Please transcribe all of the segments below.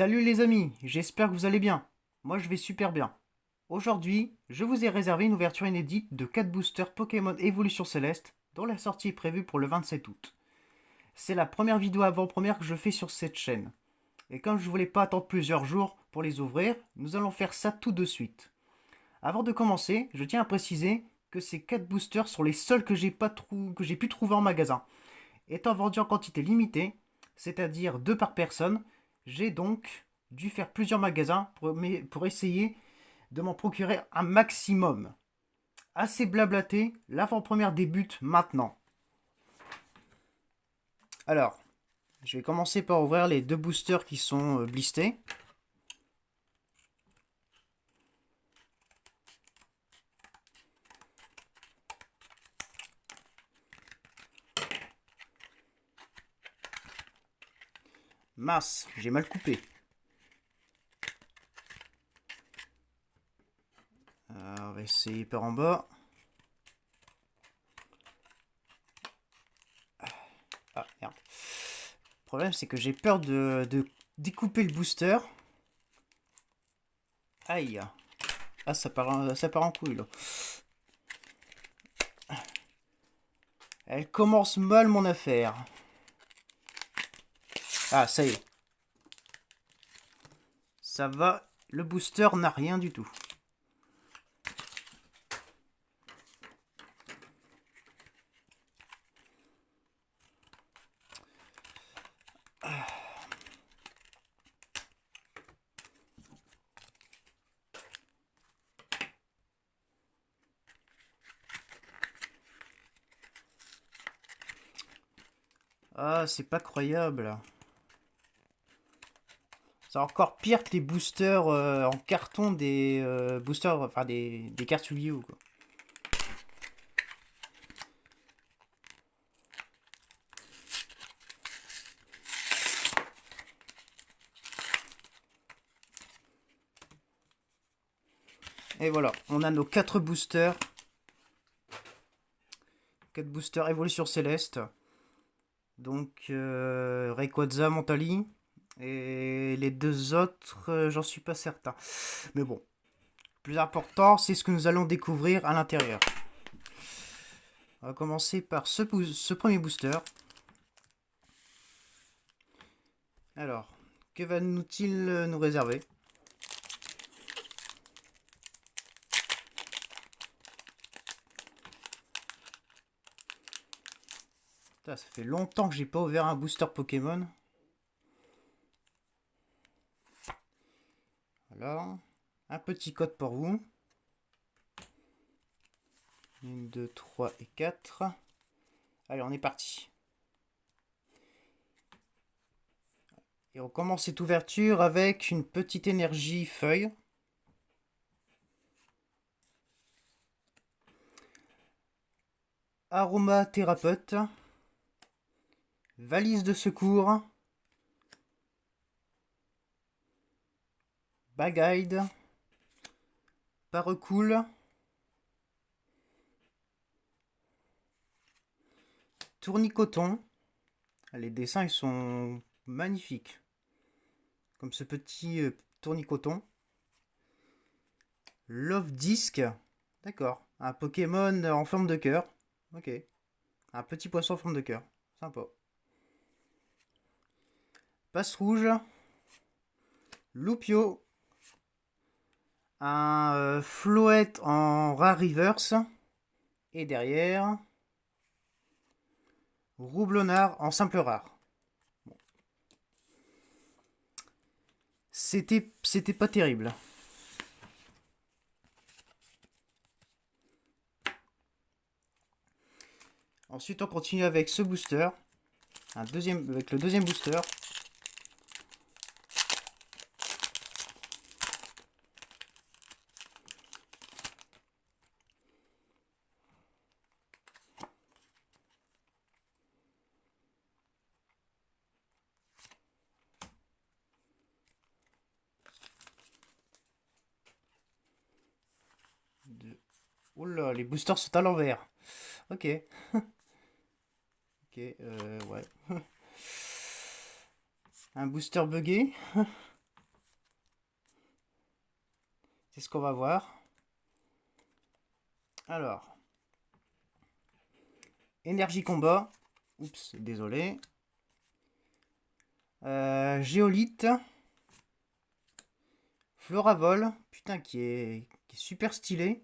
Salut les amis, j'espère que vous allez bien. Moi je vais super bien. Aujourd'hui, je vous ai réservé une ouverture inédite de 4 boosters Pokémon Évolution Céleste, dont la sortie est prévue pour le 27 août. C'est la première vidéo avant-première que je fais sur cette chaîne. Et comme je voulais pas attendre plusieurs jours pour les ouvrir, nous allons faire ça tout de suite. Avant de commencer, je tiens à préciser que ces 4 boosters sont les seuls que j'ai pu trouver en magasin. Étant vendus en quantité limitée, c'est-à-dire 2 par personne, j'ai donc dû faire plusieurs magasins pour essayer de m'en procurer un maximum. Assez blablaté, l'avant-première débute maintenant. Alors, je vais commencer par ouvrir les 2 boosters qui sont blistés. Mince, j'ai mal coupé. On va essayer par en bas. Ah, merde. Le problème, c'est que j'ai peur de découper le booster. Aïe. Ah, ça part en couille, là. Elle commence mal, mon affaire. Ah, ça y est. Ça va, le booster n'a rien du tout. Ah, c'est pas croyable. C'est encore pire que les boosters en carton des boosters, enfin des cartes Yu-Gi-Oh, quoi. Et voilà, on a nos 4 boosters. 4 boosters Évolution Céleste. Donc Rayquaza, Montali. Et les deux autres, j'en suis pas certain. Mais bon, le plus important, c'est ce que nous allons découvrir à l'intérieur. On va commencer par ce premier booster. Alors, que va nous-t-il nous réserver? Putain, ça fait longtemps que j'ai pas ouvert un booster Pokémon. Voilà. Un petit code pour vous. 1, 2, 3 et 4. Allez, on est parti. Et on commence cette ouverture avec une petite énergie feuille. Aromathérapeute. Valise de secours. Bag-Guide. Parocool. Tournicoton. Les dessins ils sont magnifiques. Comme ce petit tournicoton. Love Disc. D'accord. Un Pokémon en forme de cœur. Ok. Un petit poisson en forme de cœur. Sympa. Passe rouge. Loupio. Un Floette en rare reverse. Et derrière, Roublonnard en simple rare. Bon. C'était pas terrible. Ensuite, on continue avec ce booster. Avec le deuxième booster. Oula, les boosters sont à l'envers. Ok. Ok, ouais. Un booster buggé. c'est ce qu'on va voir. Alors, énergie combat. Oups, désolé. Géolite. Floravol. Putain, qui est super stylé.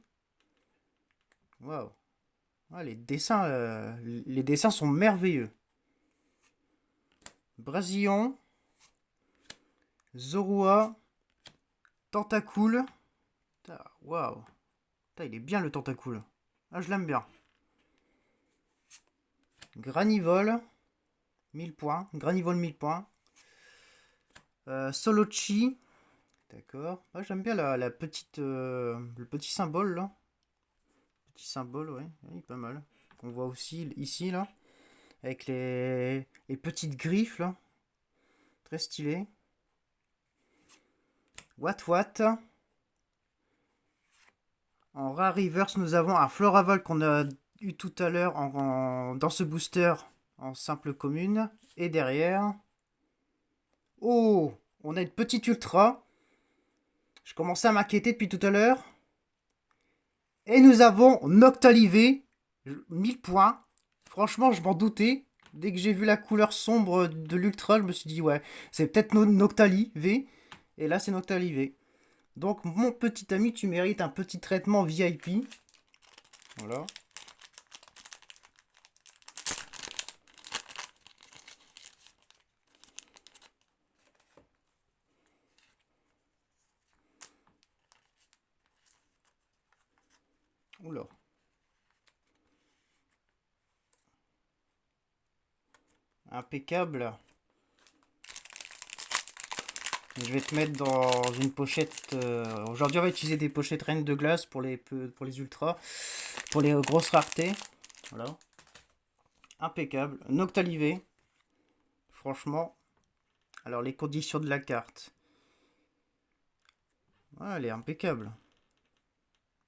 Waouh. Ah, les dessins sont merveilleux. Brasillon. Zorua. Tentacool. Waouh. Il est bien le Tentacool. Ah, je l'aime bien. Granivol. 1000 points. Granivol 1000 points. Solochi. D'accord. Ah, j'aime bien la petite, le petit symbole là. Petit symbole, ouais. Il est pas mal. Qu'on voit aussi ici là. Avec les petites griffes là. Très stylé. What. En Rare Reverse, nous avons un Floravol qu'on a eu tout à l'heure dans ce booster en simple commune. Et derrière... Oh, on a une petite ultra. Je commençais à m'inquiéter depuis tout à l'heure. Et nous avons Noctalivé. 1000 points. Franchement, je m'en doutais. Dès que j'ai vu la couleur sombre de l'ultra, je me suis dit, ouais, c'est peut-être Noctalivé. Et là, c'est Noctalivé. Donc, mon petit ami, tu mérites un petit traitement VIP. Voilà. Oula. Impeccable. Je vais te mettre dans une pochette. Aujourd'hui, on va utiliser des pochettes reines de glace pour les ultras. Pour les grosses raretés. Voilà. Impeccable. Noctalivé. Franchement. Alors, les conditions de la carte. Ouais, elle est impeccable.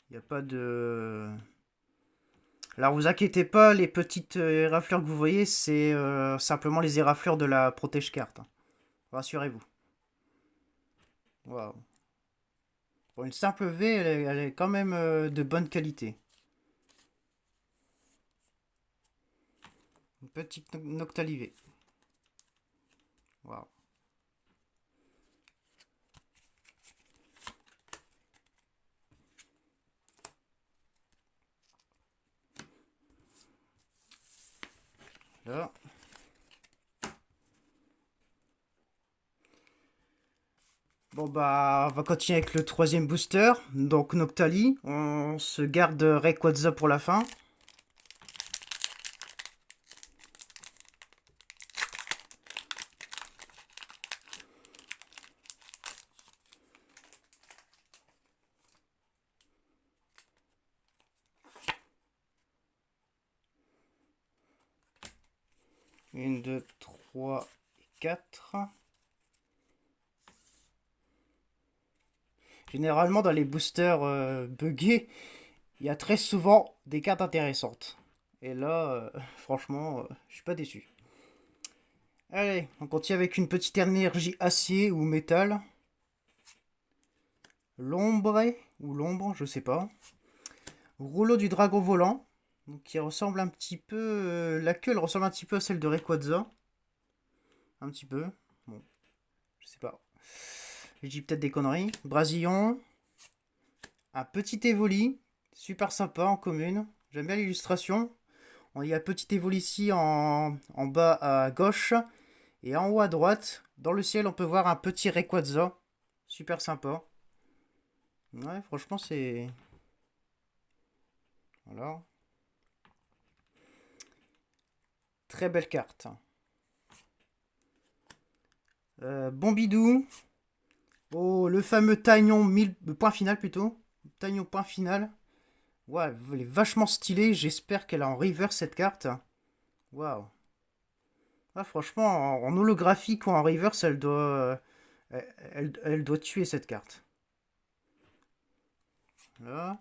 Il n'y a pas de... Alors, vous inquiétez pas, les petites éraflures que vous voyez, c'est simplement les éraflures de la protège carte. Rassurez-vous. Waouh. Pour une simple V, elle est quand même de bonne qualité. Une petite Noctalivé. Waouh. Là. Bon bah on va continuer avec le troisième booster. Donc Noctali. On se garde Rayquaza pour la fin. Une, deux, trois, quatre. Généralement, dans les boosters buggés, il y a très souvent des cartes intéressantes. Et là, franchement, je suis pas déçu. Allez, on continue avec une petite énergie acier ou métal. L'ombre ou l'ombre, je sais pas. Rouleau du dragon volant. Donc, qui ressemble un petit peu... la queue, elle ressemble un petit peu à celle de Rayquaza. Un petit peu. Bon, je sais pas. Je dis peut-être des conneries. Brasillon. Un petit Evoli. Super sympa en commune. J'aime bien l'illustration. Il y a un petit Evoli ici en bas à gauche. Et en haut à droite, dans le ciel, on peut voir un petit Rayquaza. Super sympa. Ouais, franchement, c'est... Voilà. Très belle carte. Bombidou. Oh, le fameux Taignon 1000... Point final plutôt. Taignon point final. Ouais, elle est vachement stylée. J'espère qu'elle a en reverse cette carte. Waouh. Ah, franchement, en holographique ou en reverse, elle doit... elle doit tuer cette carte. Voilà.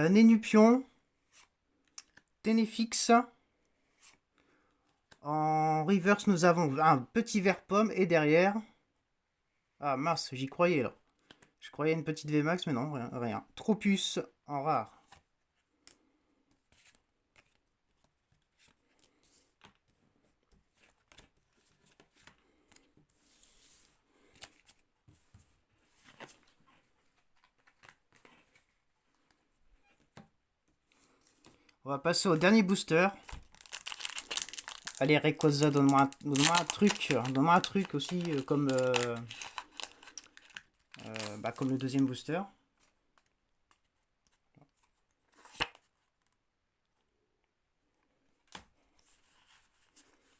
Nénupion. Ténéfix. En reverse, nous avons un petit vert pomme et derrière... Ah mince, j'y croyais là. Je croyais une petite VMAX, mais non, rien. Rien. Tropius en rare. On va passer au dernier booster. Allez, Rayquaza, donne-moi un truc. Donne-moi un truc aussi comme le deuxième booster.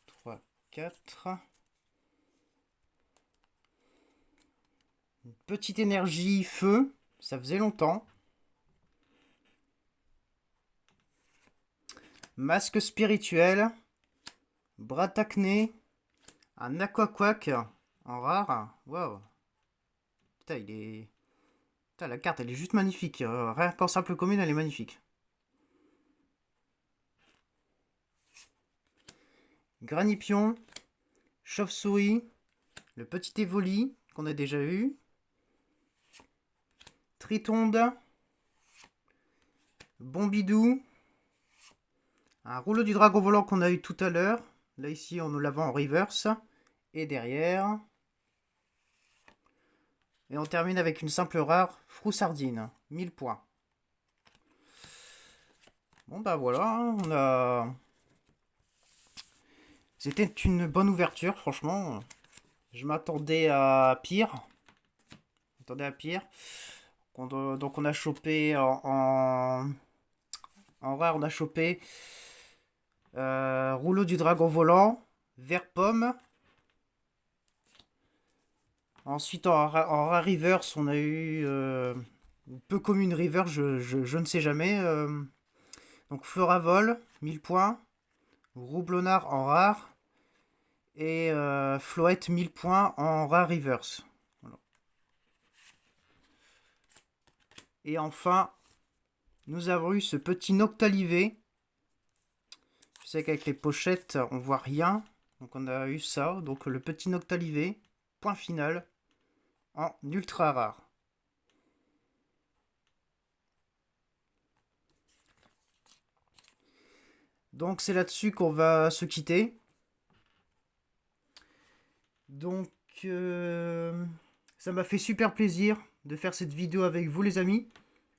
3, 4. Une petite énergie feu. Ça faisait longtemps. Masque spirituel. Bratacné. Un Aquaquack en rare. Waouh. Putain, il est... Putain, la carte, elle est juste magnifique. Rien qu'en simple commune, elle est magnifique. Granipion. Chauve-souris. Le petit Évoli, qu'on a déjà eu. Tritonde. Bombidou. Un rouleau du dragon volant qu'on a eu tout à l'heure. Là, ici, on nous l'avons en reverse. Et derrière... Et on termine avec une simple rare, Froussardine, 1000 points. Bon bah voilà, on a... C'était une bonne ouverture, franchement. Je m'attendais à pire. Donc on a chopé en rare, on a chopé rouleau du dragon volant, vert pomme. Ensuite, en rare reverse, on a eu peu commune reverse, je ne sais jamais. Donc, Floravol, 1000 points. Roublonnard en rare. Et Floette, 1000 points en rare reverse. Voilà. Et enfin, nous avons eu ce petit Noctalivé. Je sais qu'avec les pochettes, on voit rien. Donc, on a eu ça. Donc, le petit Noctalivé, point final. En ultra rare. Donc c'est là-dessus qu'on va se quitter. Donc ça m'a fait super plaisir de faire cette vidéo avec vous les amis.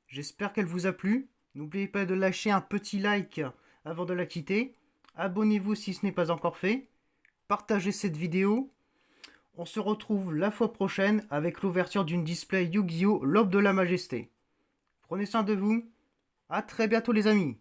J'espère qu'elle vous a plu. N'oubliez pas de lâcher un petit like avant de la quitter. Abonnez-vous si ce n'est pas encore fait. Partagez cette vidéo. On se retrouve la fois prochaine avec l'ouverture d'une display Yu-Gi-Oh! L'Aube de la Majesté. Prenez soin de vous. À très bientôt les amis.